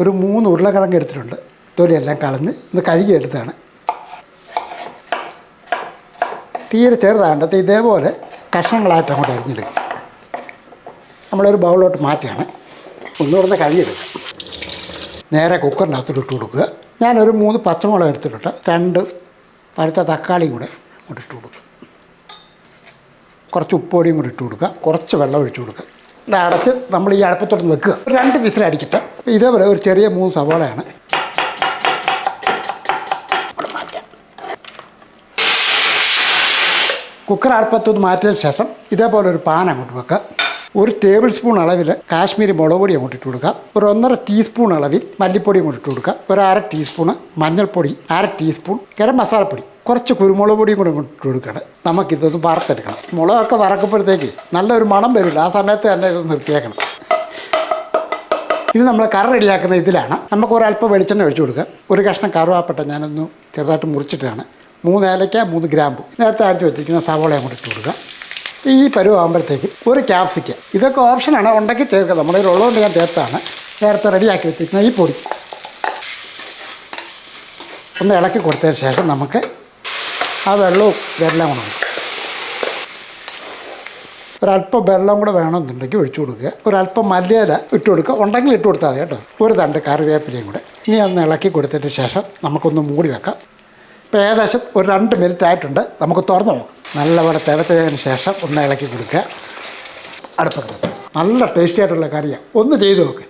ഒരു 3 ഉരുളക്കിഴങ്ങ് എടുത്തിട്ടുണ്ട്. തൊലിയെല്ലാം കളഞ്ഞ് ഒന്ന് കഴുകിയെടുത്താണ്. തീരെ ചെറുതാകണ്ടത് ഇതേപോലെ കഷ്ണങ്ങളായിട്ട് അങ്ങോട്ട് അരിഞ്ഞെടുക്കും. നമ്മളൊരു ബൗളിലോട്ട് മാറ്റുകയാണ്. ഒന്നുകൂടെ കഴുകിയെടുക്കുക. നേരെ കുക്കറിനകത്തോട്ട് ഇട്ട് കൊടുക്കുക. ഞാനൊരു 3 പച്ചമുളക് എടുത്തിട്ടുണ്ട്. 2 പഴുത്ത തക്കാളിയും കൂടെ അങ്ങോട്ട് ഇട്ട് കൊടുക്കുക. കുറച്ച് ഉപ്പൊടിയും കൂടി ഇട്ട് കൊടുക്കുക. കുറച്ച് വെള്ളം ഒഴിച്ച് കൊടുക്കുക. ഇത് അടച്ച് നമ്മൾ ഈ അടുപ്പത്തോട്ട് വെക്കുക. 2 വിസിലടിക്കട്ടെ. ഇതേപോലെ ഒരു ചെറിയ 3 സവാളയാണ്. കുക്കർ അടുപ്പത്തോട്ട് മാറ്റിയതിന് ശേഷം ഇതേപോലെ ഒരു പാൻ അങ്ങോട്ട് വെക്കുക. 1 ടേബിൾ സ്പൂൺ അളവിൽ കാശ്മീരി മുളക് പൊടി അങ്ങോട്ട് ഇട്ട് കൊടുക്കുക. ഒരു 1.5 ടീസ്പൂൺ അളവിൽ മല്ലിപ്പൊടി അങ്ങോട്ട് ഇട്ട് കൊടുക്കുക. ഒരു 1/2 ടീസ്പൂൺ മഞ്ഞൾപ്പൊടി, 1/2 ടീസ്പൂൺ ഗരം മസാലപ്പൊടി, കുറച്ച് കുരുമുളക് പൊടിയും കൂടെ ഇങ്ങോട്ട് ഇട്ട് കൊടുക്കണം. നമുക്കിതൊന്ന് വറുത്തെടുക്കണം. മുളകൊക്കെ വറക്കുമ്പോഴത്തേക്ക് നല്ലൊരു മണം വരില്ല. ആ സമയത്ത് തന്നെ ഇത് നിർത്തിയേക്കണം. ഇത് നമ്മൾ കറി റെഡിയാക്കുന്ന ഇതിലാണ്. നമുക്ക് ഒരല്പം വെളിച്ചെണ്ണ ഒഴിച്ചു കൊടുക്കുക. ഒരു കഷ്ണം കറുവാപ്പട്ട ഞാനൊന്ന് ചെറുതായിട്ട് മുറിച്ചിട്ടാണ്. 3 ഏലക്ക, 3 ഗ്രാമ്പു നേരത്തെ അരച്ച് വെച്ചിരിക്കുന്ന സവാള അങ്ങോട്ട് ഇട്ട് കൊടുക്കുക. ഈ പരുവാകുമ്പോഴത്തേക്കും ഒരു ക്യാപ്സിക്കം, ഇതൊക്കെ ഓപ്ഷനാണ്, ഉണ്ടെങ്കിൽ ചേർക്കുക. നമ്മുടെ ഉള്ളതുകൊണ്ട് ഞാൻ ചേർത്താണ്. നേരത്തെ റെഡിയാക്കി വെച്ചിരിക്കുന്ന ഈ പൊടി ഒന്ന് ഇളക്കി കൊടുത്തതിന് ശേഷം നമുക്ക് ആ വെള്ളവും ഇതെല്ലാം കൂടെ ഒരല്പം വെള്ളം കൂടെ വേണമെന്നുണ്ടെങ്കിൽ ഒഴിച്ചു കൊടുക്കുക. ഒരല്പം മല്ലിയില ഇട്ട് കൊടുക്കുക. ഉണ്ടെങ്കിൽ ഇട്ട് കൊടുത്താൽ മതി കേട്ടോ. ഒരു തണ്ട് കറിവേപ്പിലയും കൂടെ ഇനി ഒന്ന് ഇളക്കി കൊടുത്തതിന് ശേഷം നമുക്കൊന്ന് മൂടി വെക്കാം. ഇപ്പോൾ ഏകദേശം ഒരു 2 മിനിറ്റ് ആയിട്ടുണ്ട്. നമുക്ക് തുറന്നു നോക്കാം. നല്ലപോലെ തിളച്ചതിന് ശേഷം ഒന്ന് ഇളക്കി കൊടുക്കുക. അടുപ്പത്ത് നല്ല ടേസ്റ്റി ആയിട്ടുള്ള കറിയാണ്. ഒന്ന് ചെയ്ത് നോക്ക്.